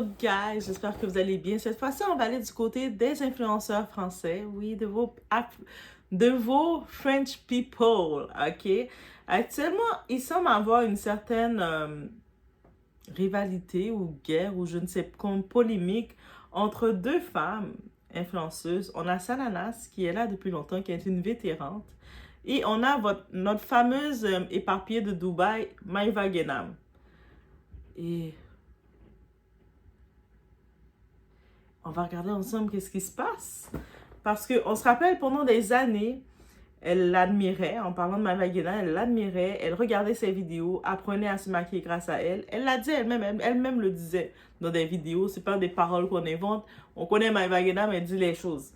Guys, j'espère que vous allez bien. Cette fois-ci, on va aller du côté des influenceurs français, oui, de vos French people, ok? Actuellement, il semble avoir une certaine rivalité ou guerre ou je ne sais comme polémique entre deux femmes influenceuses. On a Sananas qui est là depuis longtemps, qui est une vétérante, et on a notre fameuse éparpillée de Dubaï, Maïva Genam. Et on va regarder ensemble qu'est-ce qui se passe. Parce qu'on se rappelle, pendant des années, elle l'admirait. En parlant de Maïva Genam, elle l'admirait. Elle regardait ses vidéos, apprenait à se maquiller grâce à elle. Elle l'a dit elle-même, elle-même le disait dans des vidéos. C'est pas des paroles qu'on invente. On connaît Maïva Genam, elle dit les choses.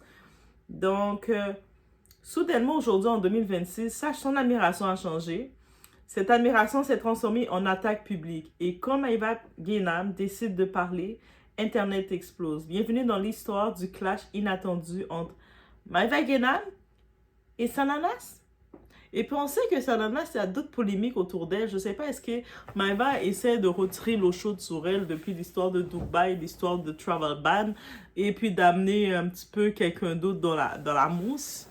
Donc, soudainement, aujourd'hui, en 2026, son admiration a changé. Cette admiration s'est transformée en attaque publique. Et quand Maïva Genam décide de parler, Internet explose. Bienvenue dans l'histoire du clash inattendu entre Maïva Genam et Sananas. Et puis on sait que Sananas, il y a d'autres polémiques autour d'elle. Je ne sais pas, est-ce que Maïva essaie de retirer l'eau chaude sur elle depuis l'histoire de Dubaï, l'histoire de Travel Ban, et puis d'amener un petit peu quelqu'un d'autre dans la mousse.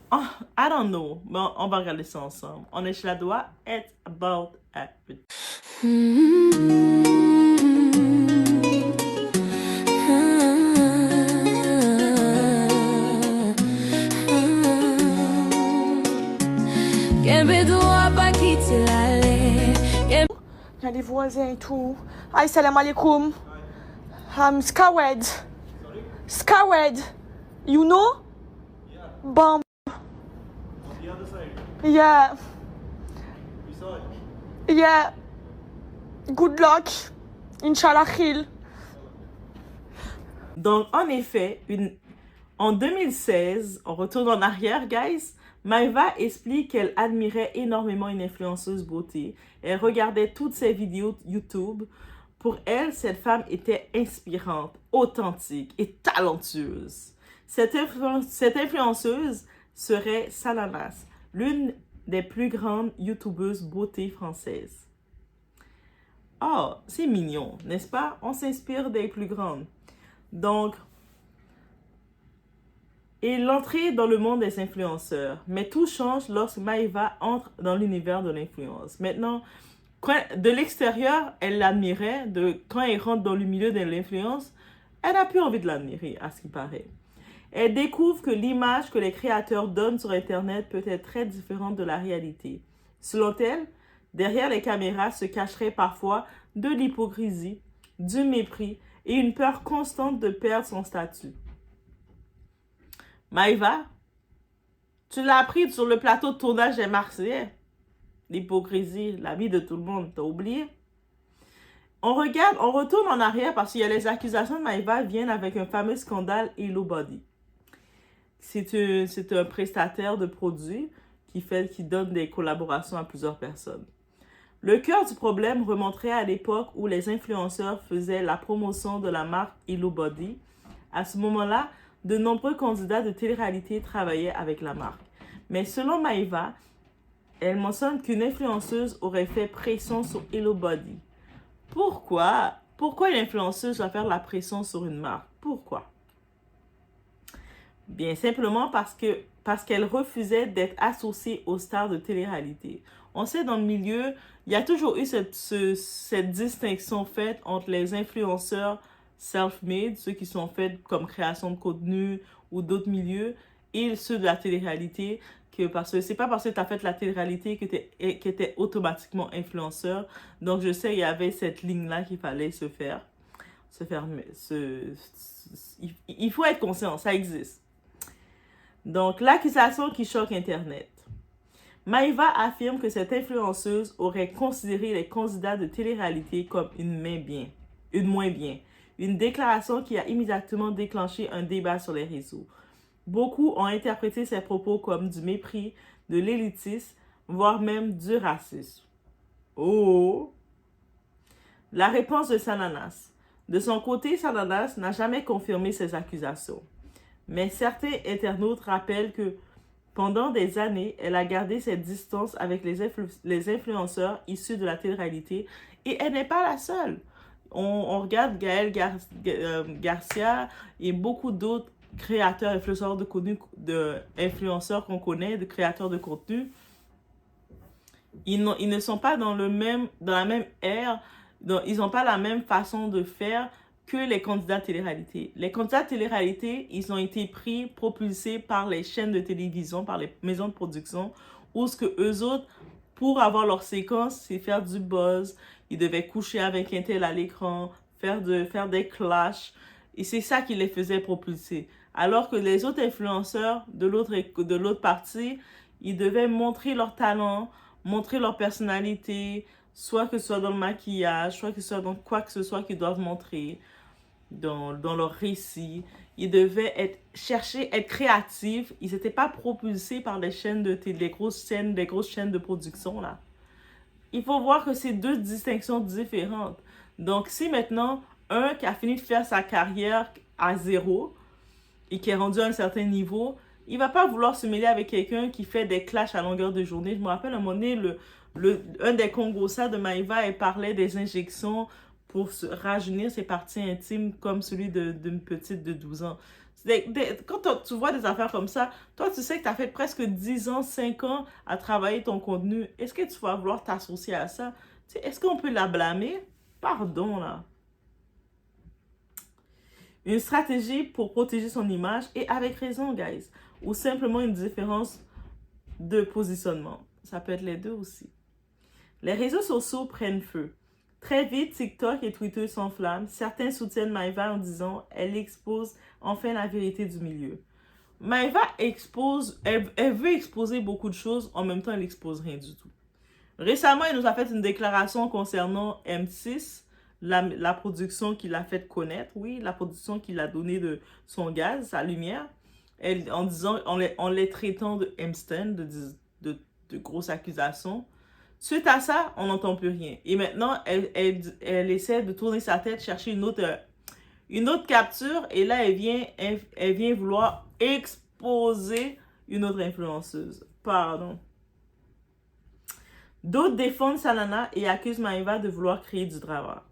Oh, I don't know. Bon, on va regarder ça ensemble. On est chez la doigt. It's about everything. Il y a les voisins et tout. Aïe, salam alaikum. I'm scared. Scared. You know? Yeah, Bomb. on the other side. Yeah. We saw it. Yeah. Good luck. Inch'Allah khil. Donc, en effet, en 2016, on retourne en arrière, guys. Maïva explique qu'elle admirait énormément une influenceuse beauté. Elle regardait toutes ses vidéos YouTube. Pour elle, cette femme était inspirante, authentique et talentueuse. Cette influenceuse serait Sananas, l'une des plus grandes YouTubeuses beauté françaises. Oh, c'est mignon, n'est-ce pas? On s'inspire des plus grandes. Donc, et l'entrée dans le monde des influenceurs. Mais tout change lorsque Maïva entre dans l'univers de l'influence. Maintenant, de l'extérieur, elle l'admirait. Quand elle rentre dans le milieu de l'influence, elle n'a plus envie de l'admirer, à ce qui paraît. Elle découvre que l'image que les créateurs donnent sur Internet peut être très différente de la réalité. Selon elle, derrière les caméras se cacherait parfois de l'hypocrisie, du mépris et une peur constante de perdre son statut. Maïva, tu l'as appris sur le plateau de tournage des Marseillais. L'hypocrisie, la vie de tout le monde, t'as oublié? On retourne en arrière parce qu'il y a les accusations de Maïva viennent avec un fameux scandale Hello Body. C'est un prestataire de produits qui donne des collaborations à plusieurs personnes. Le cœur du problème remonterait à l'époque où les influenceurs faisaient la promotion de la marque Hello Body. À ce moment-là, de nombreux candidats de télé-réalité travaillaient avec la marque. Mais selon Maïva, elle mentionne qu'une influenceuse aurait fait pression sur Hello Body. Pourquoi? Pourquoi une influenceuse va faire la pression sur une marque? Pourquoi? Bien simplement parce qu'elle refusait d'être associée aux stars de télé-réalité. On sait dans le milieu, il y a toujours eu cette distinction faite entre les influenceurs self-made, ceux qui sont faits comme création de contenu ou d'autres milieux, et ceux de la télé-réalité, parce que c'est pas parce que tu as fait la télé-réalité que tu es automatiquement influenceur. Donc je sais, il y avait cette ligne-là qu'il fallait il faut être conscient, ça existe. Donc l'accusation qui choque Internet. Maïva affirme que cette influenceuse aurait considéré les candidats de télé-réalité comme une moins bien. Une déclaration qui a immédiatement déclenché un débat sur les réseaux. Beaucoup ont interprété ces propos comme du mépris, de l'élitisme, voire même du racisme. Oh! La réponse de Sananas. De son côté, Sananas n'a jamais confirmé ces accusations. Mais certains internautes rappellent que pendant des années, elle a gardé cette distance avec les influenceurs issus de la télé-réalité et elle n'est pas la seule. on regarde Gaël Garcia et beaucoup d'autres créateurs, influenceurs de contenu, influenceurs qu'on connaît, de créateurs de contenu, ils ne sont pas dans la même ère, ils n'ont pas la même façon de faire que les candidats de télé-réalité. Les candidats de télé-réalité, ils ont été propulsés par les chaînes de télévision, par les maisons de production, où ce que eux autres, pour avoir leur séquence, c'est faire du buzz, ils devaient coucher avec un tel à l'écran, faire des clashs, et c'est ça qui les faisait propulser. Alors que les autres influenceurs de l'autre partie, ils devaient montrer leur talent, montrer leur personnalité, soit que ce soit dans le maquillage, soit que ce soit dans quoi que ce soit qu'ils doivent montrer, dans leur récit. Ils devaient être créatifs. Ils n'étaient pas propulsés par les chaînes de télé, des grosses chaînes de production, là. Il faut voir que c'est deux distinctions différentes. Donc, si maintenant, un qui a fini de faire sa carrière à zéro et qui est rendu à un certain niveau, il va pas vouloir se mêler avec quelqu'un qui fait des clashs à longueur de journée. Je me rappelle à un moment donné, un des Congossas de Maïva, elle parlait des injections pour rajeunir ses parties intimes comme celui d'une petite de 12 ans. Quand tu vois des affaires comme ça, toi, tu sais que tu as fait presque 10 ans, 5 ans à travailler ton contenu. Est-ce que tu vas vouloir t'associer à ça? Est-ce qu'on peut la blâmer? Pardon, là. Une stratégie pour protéger son image, et avec raison, guys. Ou simplement une différence de positionnement. Ça peut être les deux aussi. Les réseaux sociaux prennent feu. Très vite, TikTok et Twitter s'enflamment. Certains soutiennent Maïva en disant « Elle expose enfin la vérité du milieu ». Maïva elle veut exposer beaucoup de choses, en même temps, elle n'expose rien du tout. Récemment, elle nous a fait une déclaration concernant M6, la production qu'il a fait connaître, oui, la production qu'il a donnée de son gaz, sa lumière, en disant, en les traitant de Epstein, de grosses accusations. Suite à ça, on n'entend plus rien. Et maintenant, elle essaie de tourner sa tête, chercher une autre capture, et là, elle vient vouloir exposer une autre influenceuse. Pardon. D'autres défendent Sanana et accusent Maïva de vouloir créer du drama.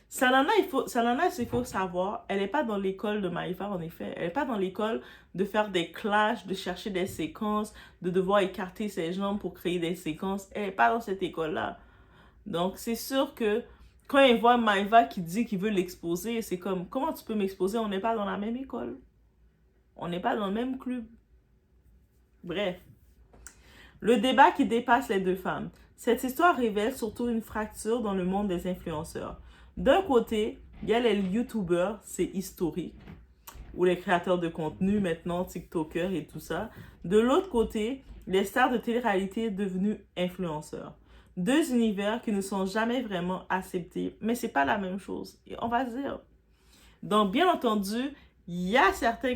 Sanana, il faut savoir, elle n'est pas dans l'école de Maïva, en effet. Elle n'est pas dans l'école de faire des clashs, de chercher des séquences, de devoir écarter ses jambes pour créer des séquences. Elle n'est pas dans cette école-là. Donc, c'est sûr que quand elle voit Maïva qui dit qu'il veut l'exposer, c'est comme, comment tu peux m'exposer? On n'est pas dans la même école. On n'est pas dans le même club. Bref. Le débat qui dépasse les deux femmes. Cette histoire révèle surtout une fracture dans le monde des influenceurs. D'un côté, il y a les YouTubers, c'est historique, ou les créateurs de contenu maintenant, TikTokers et tout ça. De l'autre côté, les stars de télé-réalité devenus influenceurs. Deux univers qui ne sont jamais vraiment acceptés, mais c'est pas la même chose. Et on va dire. Donc, bien entendu, il y a certains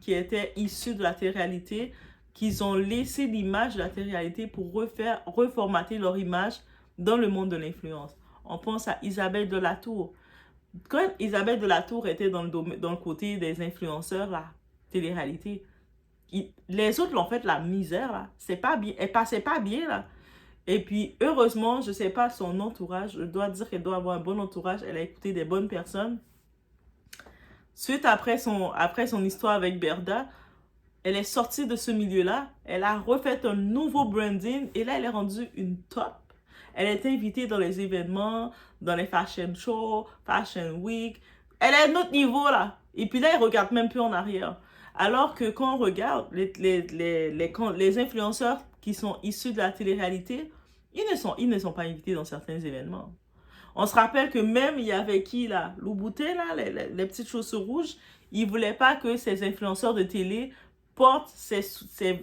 qui étaient issus de la télé-réalité qui ont laissé l'image de la télé-réalité pour reformater leur image dans le monde de l'influence. On pense à Isabelle Delatour. Quand Isabelle Delatour était dans le côté des influenceurs, la télé-réalité, les autres l'ont fait la misère, là. C'est pas bien. Elle passait pas bien, là. Et puis, heureusement, je sais pas, son entourage, je dois dire qu'elle doit avoir un bon entourage. Elle a écouté des bonnes personnes. Suite après son histoire avec Berda, elle est sortie de ce milieu-là. Elle a refait un nouveau branding. Et là, elle est rendue une top. Elle est invitée dans les événements, dans les fashion shows, fashion week. Elle est à un autre niveau, là. Et puis là, elle ne regarde même plus en arrière. Alors que quand on regarde les influenceurs qui sont issus de la télé-réalité, ils ne sont pas invités dans certains événements. On se rappelle que même il y avait qui, là, Louboutin, là, les petites chaussures rouges, ils ne voulaient pas que ces influenceurs de télé portent ces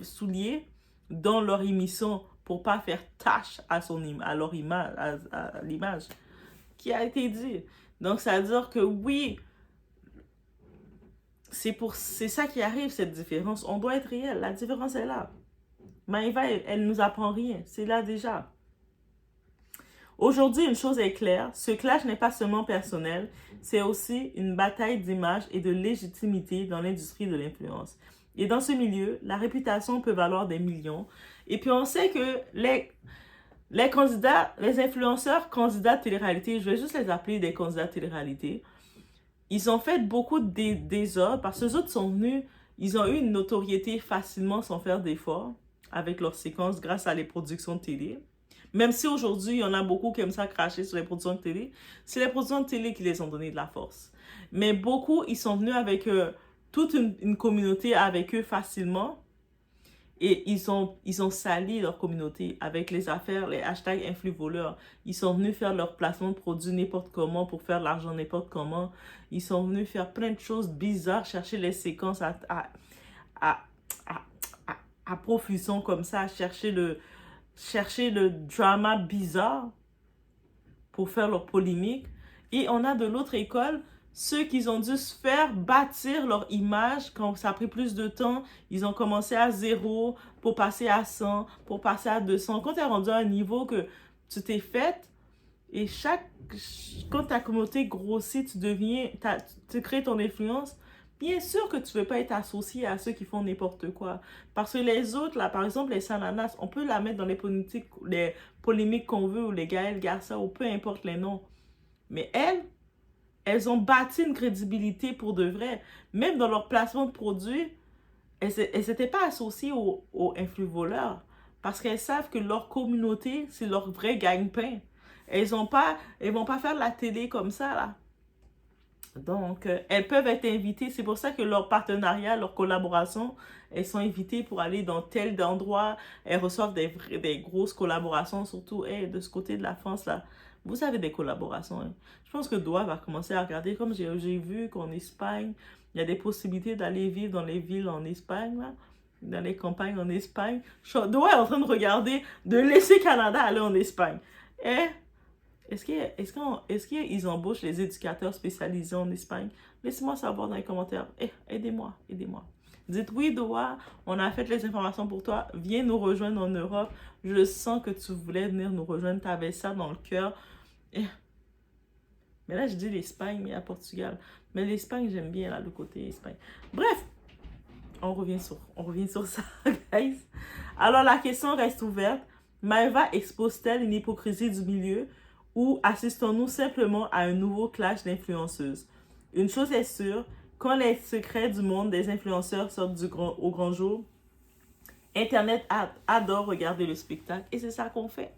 souliers dans leur émission pour pas faire tâche à leur image, à l'image qui a été dit. Donc, ça veut dire que oui, c'est ça qui arrive, cette différence. On doit être réel. La différence est là. Maïva, elle nous apprend rien. C'est là déjà. Aujourd'hui, une chose est claire. Ce clash n'est pas seulement personnel. C'est aussi une bataille d'image et de légitimité dans l'industrie de l'influence. Et dans ce milieu, la réputation peut valoir des millions. Et puis, on sait que les candidats, les influenceurs candidats de télé-réalité, je vais juste les appeler des candidats de télé-réalité, ils ont fait beaucoup de désordre parce que les autres sont venus, ils ont eu une notoriété facilement sans faire d'efforts avec leurs séquences grâce à les productions de télé. Même si aujourd'hui, il y en a beaucoup qui aiment ça cracher sur les productions de télé, c'est les productions de télé qui les ont donné de la force. Mais beaucoup, ils sont venus avec toute une communauté avec eux facilement. Et ils ont sali leur communauté avec les affaires, les hashtags influvoleurs. Ils sont venus faire leur placement de produits n'importe comment pour faire de l'argent n'importe comment. Ils sont venus faire plein de choses bizarres, chercher les séquences à profusion comme ça, chercher le drama bizarre pour faire leur polémique. Et on a de l'autre école, ceux qui ont dû se faire bâtir leur image quand ça a pris plus de temps. Ils ont commencé à 0 pour passer à 100, pour passer à 200. Quand tu es rendu à un niveau que tu t'es fait, et quand ta communauté grossit, tu crées ton influence, bien sûr que tu ne veux pas être associé à ceux qui font n'importe quoi. Parce que les autres, là, par exemple, les Sananas, on peut la mettre dans les polémiques qu'on veut, ou les Gaël Garça, ou peu importe les noms. Mais elles ont bâti une crédibilité pour de vrai. Même dans leur placement de produits, elles n'étaient pas associées aux influvoleurs. Parce qu'elles savent que leur communauté, c'est leur vrai gagne-pain. Elles vont pas faire la télé comme ça, là. Donc, elles peuvent être invitées. C'est pour ça que leur partenariat, leur collaboration, elles sont invitées pour aller dans tel endroit. Elles reçoivent des grosses collaborations, surtout de ce côté de la France, là. Vous avez des collaborations. Hein. Je pense que Doha va commencer à regarder. Comme j'ai vu qu'en Espagne, il y a des possibilités d'aller vivre dans les villes en Espagne, là, dans les campagnes en Espagne. Doha est en train de regarder, de laisser Canada aller en Espagne. Est-ce qu'ils embauchent les éducateurs spécialisés en Espagne? Laissez-moi savoir dans les commentaires. Aidez-moi. Dites oui, Doha, on a fait les informations pour toi. Viens nous rejoindre en Europe. Je sens que tu voulais venir nous rejoindre. Tu avais ça dans le cœur. Mais là, je dis l'Espagne, mais à Portugal. Mais l'Espagne, j'aime bien là, le côté Espagne. Bref, on revient sur ça, guys. Alors, la question reste ouverte. Maëva expose-t-elle une hypocrisie du milieu ou assistons-nous simplement à un nouveau clash d'influenceuses? Une chose est sûre, quand les secrets du monde des influenceurs sortent au grand jour, Internet adore regarder le spectacle et c'est ça qu'on fait.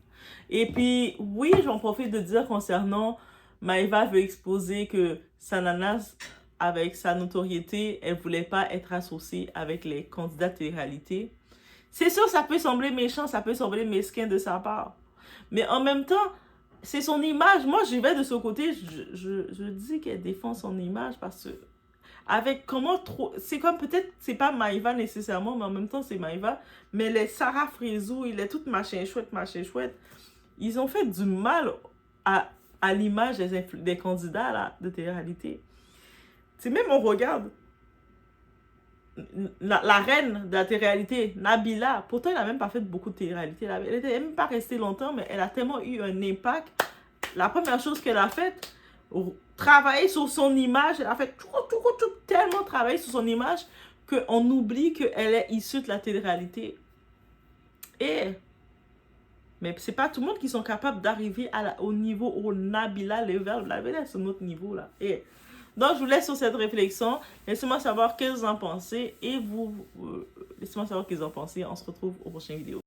Et puis, oui, j'en profite de dire concernant Maëva veut exposer que Sananas, avec sa notoriété, elle ne voulait pas être associée avec les candidats de télé-réalité. C'est sûr, ça peut sembler méchant, ça peut sembler mesquin de sa part. Mais en même temps, c'est son image. Moi, j'y vais de ce côté, je dis qu'elle défend son image parce que avec comment trop... C'est comme peut-être, c'est pas Maëva nécessairement, mais en même temps, c'est Maëva. Mais les Sarah Frézou, il est tout machin chouette. Ils ont fait du mal à l'image des candidats là, de télé-réalité. C'est même, on regarde la reine de la télé-réalité, Nabila. Pourtant, elle n'a même pas fait beaucoup de télé-réalité. Elle n'était même pas restée longtemps, mais elle a tellement eu un impact. La première chose qu'elle a faite, travailler sur son image. Elle a fait tellement travailler sur son image qu'on oublie qu'elle est issue de la télé-réalité. Mais c'est pas tout le monde qui sont capables d'arriver au niveau où Nabila level. Nabila, c'est notre niveau là. Donc, je vous laisse sur cette réflexion. Laissez-moi savoir ce que vous en pensez. Et laissez-moi savoir ce que vous en pensez. On se retrouve aux prochaines vidéos.